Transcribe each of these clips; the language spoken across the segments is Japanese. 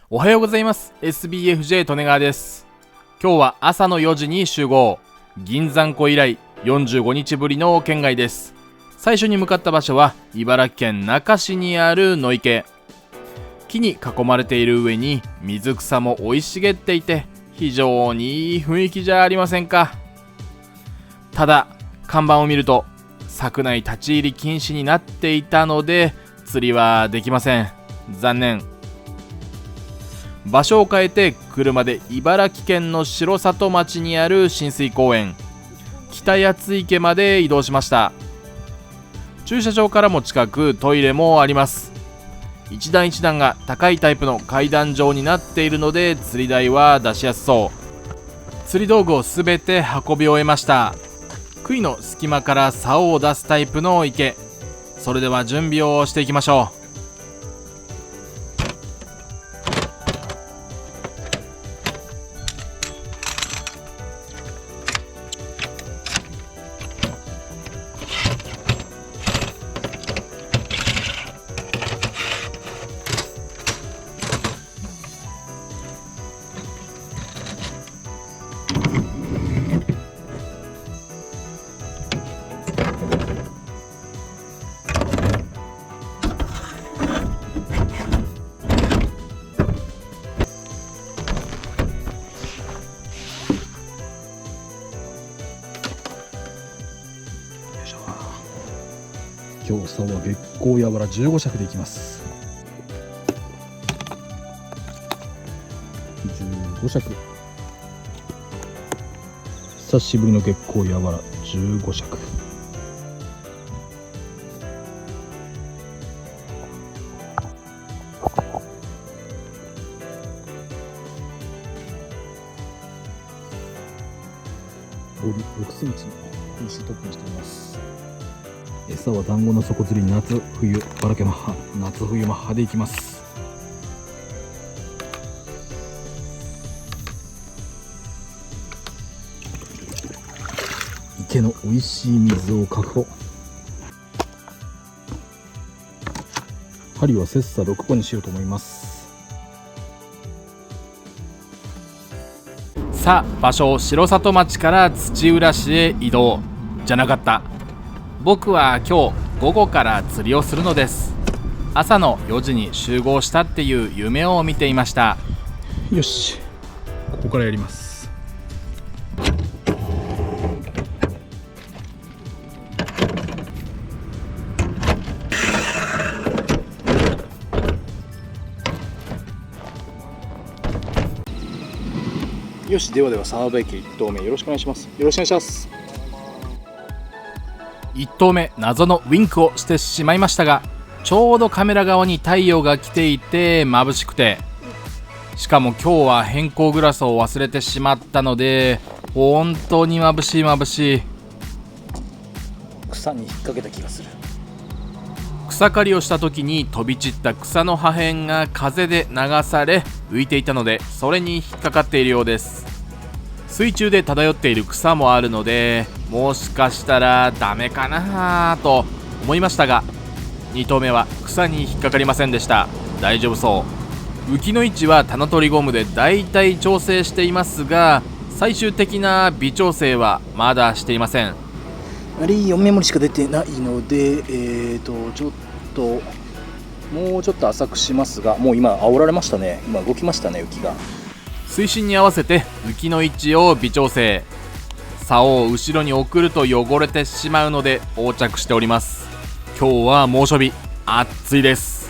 おはようございます。 SBFJ 利根川です。今日は朝の4時に集合。銀山湖以来45日ぶりの県外です。最初に向かった場所は茨城県那珂市にある野池。木に囲まれている上に水草も生い茂っていて、非常にいい雰囲気じゃありませんか。ただ看板を見ると柵内立ち入り禁止になっていたので釣りはできません。残念。場所を変えて車で茨城県の城里町にある親水公園北谷津池まで移動しました。駐車場からも近くトイレもあります。一段一段が高いタイプの階段状になっているので釣り台は出しやすそう。釣り道具をすべて運び終えました。杭の隙間から竿を出すタイプの池。それでは準備をしていきましょう。今日竿は月光やわら15尺でいきます。15尺。久しぶりの月光やわら15尺。ボリ6センチの PC トップにしています。餌は団子の底釣り、夏冬ばらけマッハ、夏冬マッハでいきます。池の美味しい水を確保。針は切磋6個にしようと思います。さあ場所を城里町から土浦市へ移動。じゃなかった、僕は今日午後から釣りをするのです。朝の4時に集合したっていう夢を見ていました。よし、ここからやります。よし、ではサード駅1投目よろしくお願いします。よろしくお願いします。1投目謎のウィンクをしてしまいましたが、ちょうどカメラ側に太陽が来ていて眩しくて、しかも今日は偏光グラスを忘れてしまったので本当に眩しい眩しい。草に引っ掛けた気がする。草刈りをした時に飛び散った草の破片が風で流され浮いていたので、それに引っかかっているようです。水中で漂っている草もあるので、もしかしたらダメかなと思いましたが、2投目は草に引っかかりませんでした。大丈夫そう。浮きの位置は棚取りゴムでだいたい調整していますが、最終的な微調整はまだしていません。4メモリしか出てないので、ちょっともうちょっと浅くしますが、もう今煽られましたね。今動きましたね、浮きが。水深に合わせて浮きの位置を微調整。竿を後ろに送ると汚れてしまうので横着しております。今日は猛暑日、暑いです。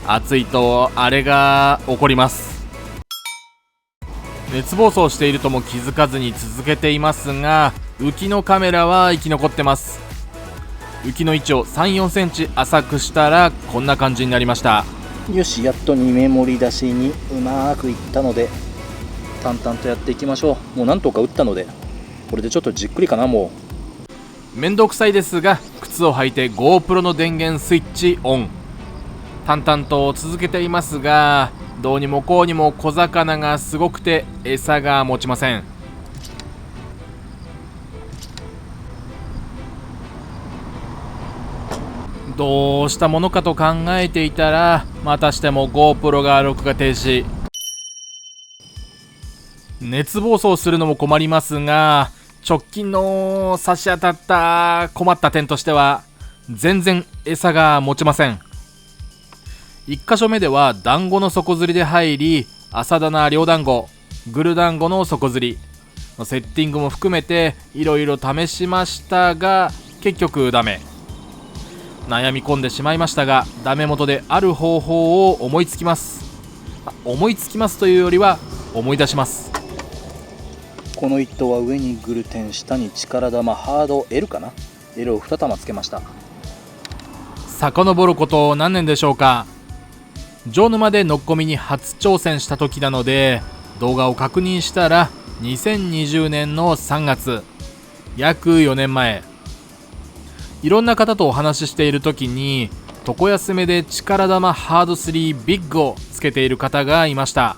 暑いとあれが起こります。熱暴走しているとも気づかずに続けていますが、浮きのカメラは生き残ってます。浮きの位置を 3,4 センチ浅くしたらこんな感じになりました。よし、やっと2メモリ出しにうまくいったので淡々とやっていきましょう。もう何とか打ったのでこれでちょっとじっくりかな。もうめんどくさいですが、靴を履いて GoPro の電源スイッチオン。淡々と続けていますが、どうにもこうにも小魚がすごくて餌が持ちません。どうしたものかと考えていたら、またしても GoPro が録画停止。熱暴走するのも困りますが、直近の差し当たった困った点としては全然餌が持ちません。1箇所目では団子の底釣りで入り、朝棚両団子、グル団子の底釣りのセッティングも含めていろいろ試しましたが、結局ダメ。悩み込んでしまいましたが、ダメ元である方法を思いつきます。というよりは思い出します。この一頭は上にグルテン、下に力玉、ハード L かな、 L を2玉つけました。遡ること何年でしょうか。城沼でのっこみに初挑戦した時なので、動画を確認したら2020年の3月、約4年前。いろんな方とお話ししている時に、床休めで力玉ハード3ビッグをつけている方がいました。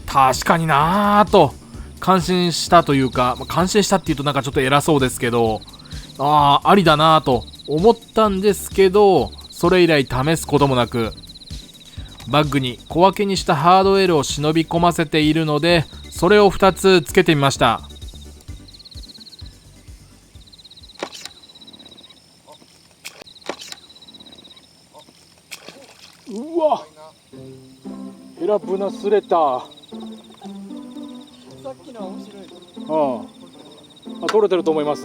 確かになぁと感心したというか、感心したっていうとなんかちょっと偉そうですけど、ありだなぁと思ったんですけど、それ以来試すこともなく、バッグに小分けにしたハード L を忍び込ませているので、それを2つつけてみました。うわ、ヘラブナスレター。さっきのは面白い。取れてると思います。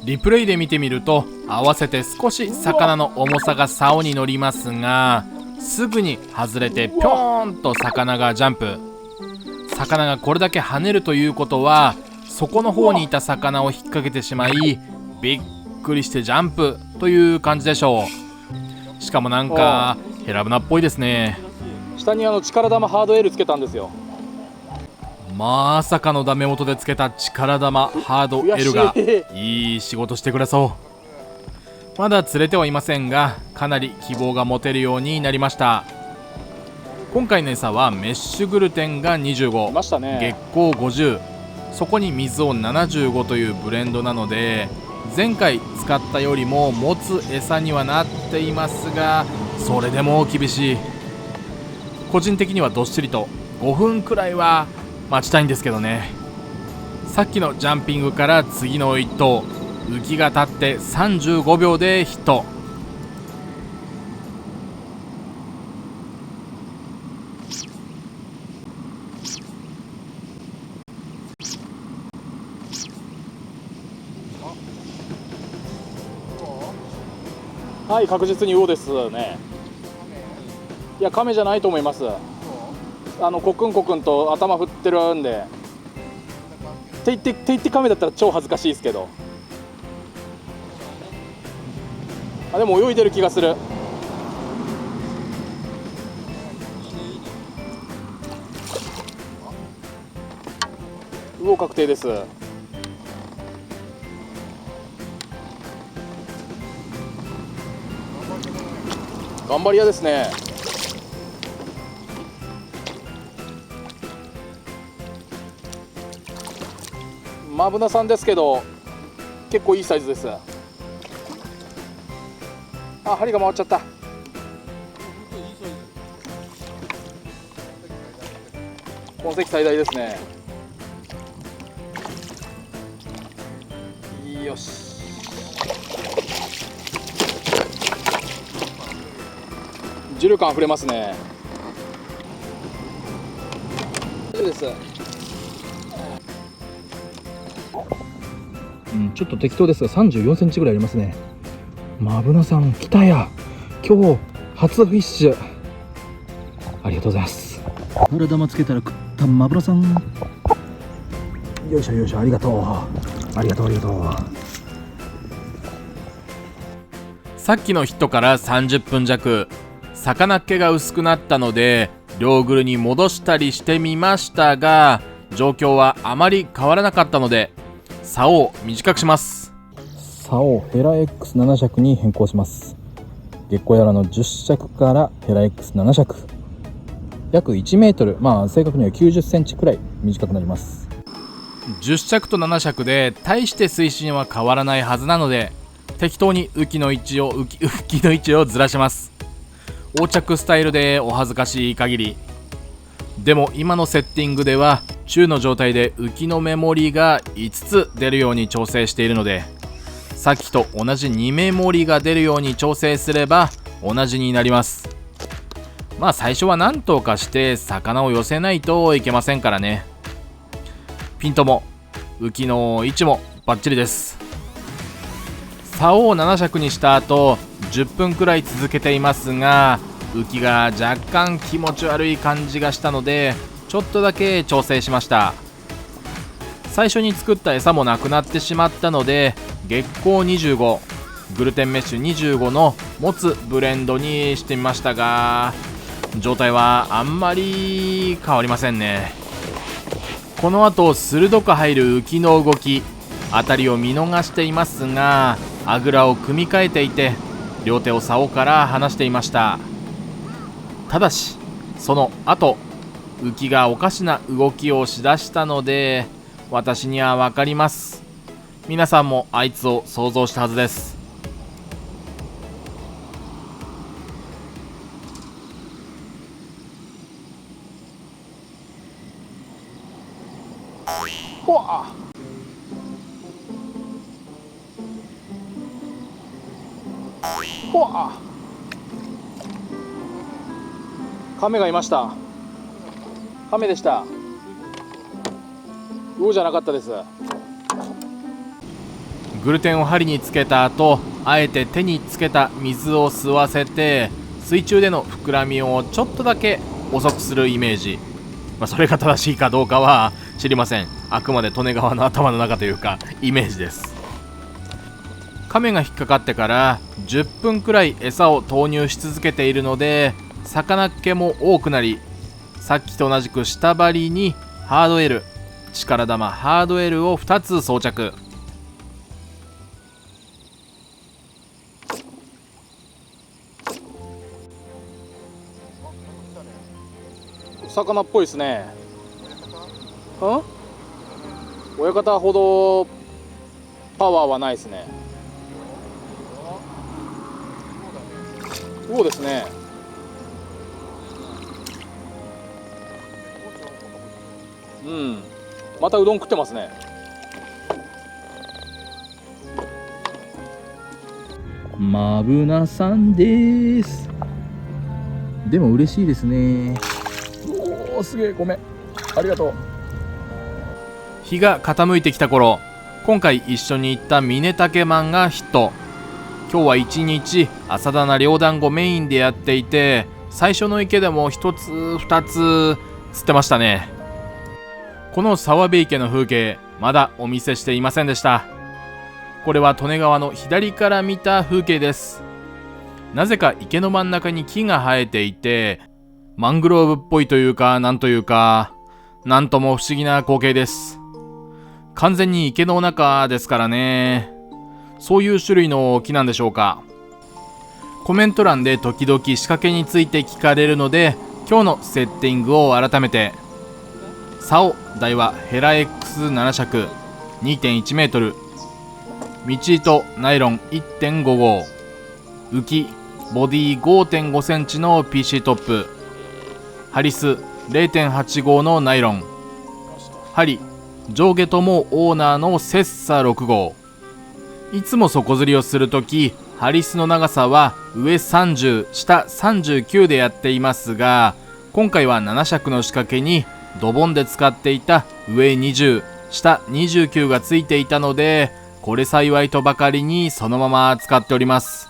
リプレイで見てみると、合わせて少し魚の重さが竿に乗りますが、すぐに外れてピョーンと魚がジャンプ。魚がこれだけ跳ねるということは、底の方にいた魚を引っ掛けてしまい、びっくりしてジャンプという感じでしょう。しかもなんかヘラブナっぽいですね。下に力玉ハード L つけたんですよ。まさかのダメ元でつけた力玉ハード L がいい仕事してくれそう。まだ釣れてはいませんが、かなり希望が持てるようになりました。今回の餌はメッシュグルテンが25、ましたね、月光50、そこに水を75というブレンドなので、前回使ったよりも持つ餌にはなっていますが、それでも厳しい。個人的にはどっしりと5分くらいは待ちたいんですけどね。さっきのジャンピングから次の1投、浮きが立って35秒でヒット。はい、確実に魚ですね。いや、カメじゃないと思います。コクンコクンと頭振ってるんで、て言ってカメだったら超恥ずかしいですけど、でも泳いでる気がする。魚確定です。頑張り屋ですね。マブナさんですけど、結構いいサイズです。針が回っちゃった。痕跡最大ですね。よし、重量感あふれますね。大丈夫です。ちょっと適当ですが34センチぐらいありますね。マブナさん来たや。今日初フィッシュ、ありがとうございます。体玉つけたら食ったマブナさん、よいしょよいしょ、ありがとうありがとうありがとう。さっきのヒットから30分弱、魚っ気が薄くなったので両グルに戻したりしてみましたが、状況はあまり変わらなかったので竿を短くします。竿をヘラ X7 尺に変更します。月光やらの10尺からヘラ X7 尺、約1メートル、正確には90センチくらい短くなります。10尺と7尺で大して水深は変わらないはずなので、適当に浮きの位置をずらします。横着スタイルでお恥ずかしい限り。でも今のセッティングでは中の状態で浮きの目盛りが5つ出るように調整しているので、さっきと同じ2目盛りが出るように調整すれば同じになります。まあ最初は何とかして魚を寄せないといけませんからね。ピントも浮きの位置もバッチリです。竿を7尺にした後10分くらい続けていますが、浮きが若干気持ち悪い感じがしたのでちょっとだけ調整しました。最初に作った餌もなくなってしまったので、月光25、グルテンメッシュ25の持つブレンドにしてみましたが、状態はあんまり変わりませんね。この後鋭く入る浮きの動き、当たりを見逃していますが、あぐらを組み替えていて両手を竿から離していました。ただしその後浮きがおかしな動きをしだしたので、私には分かります。皆さんもあいつを想像したはずです。ほわほわ、カメがいました。カメでした。魚じゃなかったです。グルテンを針につけた後、あえて手につけた水を吸わせて水中での膨らみをちょっとだけ遅くするイメージ。それが正しいかどうかは知りません。あくまで利根川の頭の中というかイメージです。カメが引っかかってから10分くらい餌を投入し続けているので、魚っ気も多くなり、さっきと同じく下針にハード L、 力玉ハード L を2つ装着。魚っぽいですね。親方ほどパワーはないですね。そうですね。うん、またうどん食ってますね。マブナさんです。でも嬉しいですね。おお、すげえ、ごめん、ありがとう。日が傾いてきた頃、今回一緒に行ったミネタケマンがヒット。今日は一日朝だな両団子メインでやっていて、最初の池でも1つ2つ釣ってましたね。この沢辺池の風景、まだお見せしていませんでした。これは利根川の左から見た風景です。なぜか池の真ん中に木が生えていて、マングローブっぽいというか、なんというか、なんとも不思議な光景です。完全に池の中ですからね。そういう種類の木なんでしょうか。コメント欄で時々仕掛けについて聞かれるので、今日のセッティングを改めて。竿台はヘラ X7 尺 2.1 メートル、道糸ナイロン 1.5 号、浮きボディ 5.5 センチの PC トップ、ハリス 0.8 号のナイロン、針上下ともオーナーのセッサ6号。いつも底釣りをするとき、ハリスの長さは上30、下39でやっていますが、今回は7尺の仕掛けにドボンで使っていた上20、下29がついていたので、これ幸いとばかりにそのまま使っております。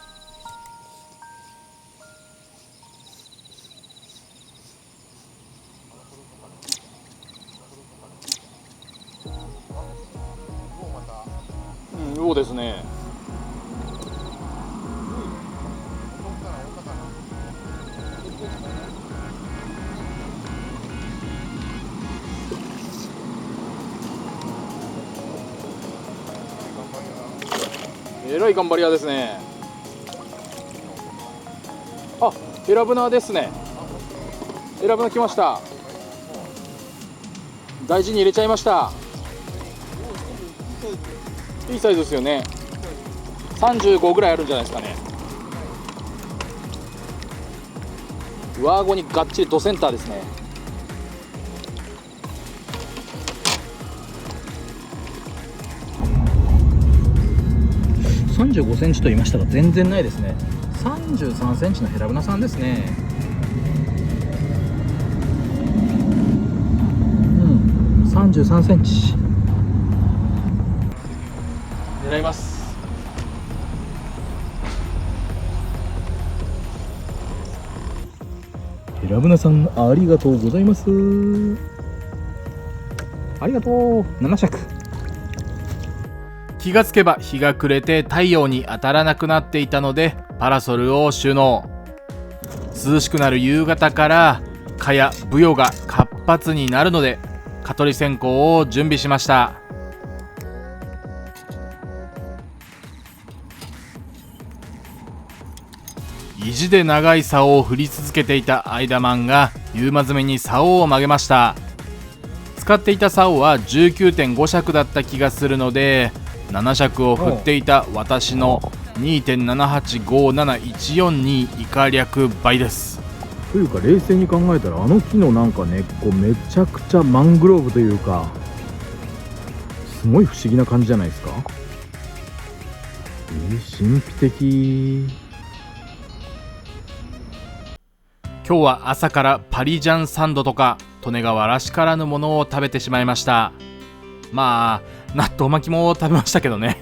そうですね。えらい頑張り屋ですね。あ、ヘラブナですね。ヘラブナ来ました。大事に入れちゃいました。いいサイズですよね。35ぐらいあるんじゃないですかね。上顎にがっちりドセンターですね。35センチと言いましたが全然ないですね。33センチのヘラブナさんですね。33センチ狙います。ヘラブナさんありがとうございます。ありがとう。7尺。気がつけば日が暮れて太陽に当たらなくなっていたのでパラソルを収納。涼しくなる夕方から蚊やブヨが活発になるので蚊取り線香を準備しました。意地で長い竿を振り続けていたアイダマンが夕間詰めに竿を曲げました。使っていた竿は 19.5 尺だった気がするので7尺を振っていた私の 2.785714 に以下略倍です。というか冷静に考えたらあの木のなんか根っこめちゃくちゃマングローブというかすごい不思議な感じじゃないですか。神秘的。今日は朝からパリジャンサンドとか利根川らしからぬものを食べてしまいました。まあ納豆巻きも食べましたけどね。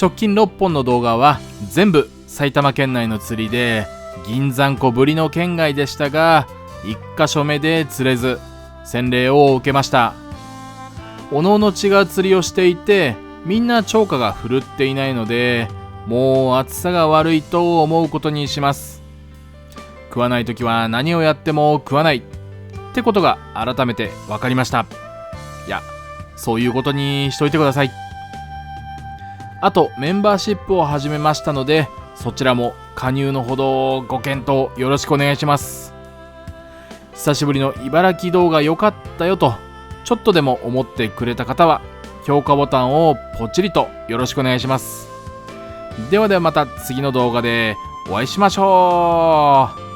直近6本の動画は全部埼玉県内の釣りで銀山湖ぶりの県外でしたが1箇所目で釣れず洗礼を受けました。おのおの違う釣りをしていてみんな釣果が振るっていないのでもう暑さが悪いと思うことにします。食わないときは何をやっても食わないってことが改めて分かりました。いや、そういうことにしといてください。あとメンバーシップを始めましたのでそちらも加入のほどご検討よろしくお願いします。久しぶりの茨城動画良かったよとちょっとでも思ってくれた方は評価ボタンをポチリとよろしくお願いします。ではではまた次の動画でお会いしましょう。